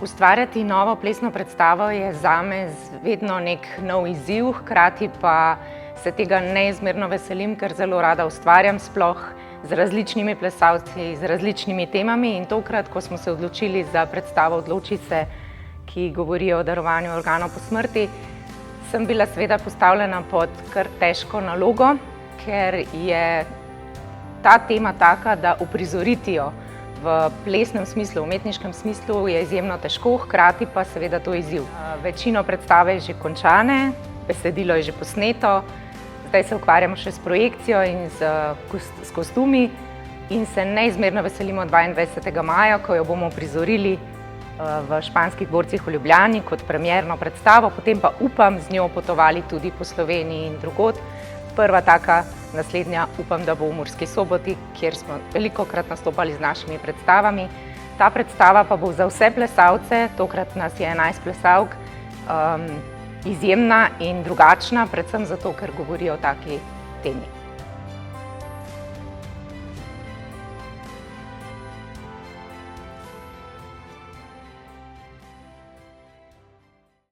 Ustvarjati novo plesno predstavo je zame vedno nek nov izziv, hkrati pa se tega neizmerno veselim, ker zelo rada ustvarjam, sploh z različnimi plesalci, z različnimi temami. In tokrat, ko smo se odločili za predstavo Odloči se, ki govori o darovanju organov po smrti, sem bila seveda postavljena pod kar težko nalogo, ker je ta tema taka, da uprizoriti jo v plesnem smislu, v umetniškem smislu je izjemno težko, hkrati pa seveda to izziv. Večino predstave je že končane, besedilo je že posneto, zdaj se ukvarjamo še s projekcijo in s kostumi in se neizmerno veselimo 22. maja, ko jo bomo uprizorili v Španskih dvorcih v Ljubljani kot premierno predstavo, potem pa upam z njo potovali tudi po Sloveniji in drugod. Prva taka naslednja upam, da bo v Murski Soboti, kjer smo velikokrat nastopali z našimi predstavami. Ta predstava pa bo za vse plesalce, tokrat nas je 11 plesalk, izjemna in drugačna, predvsem zato, ker govori o taki temi.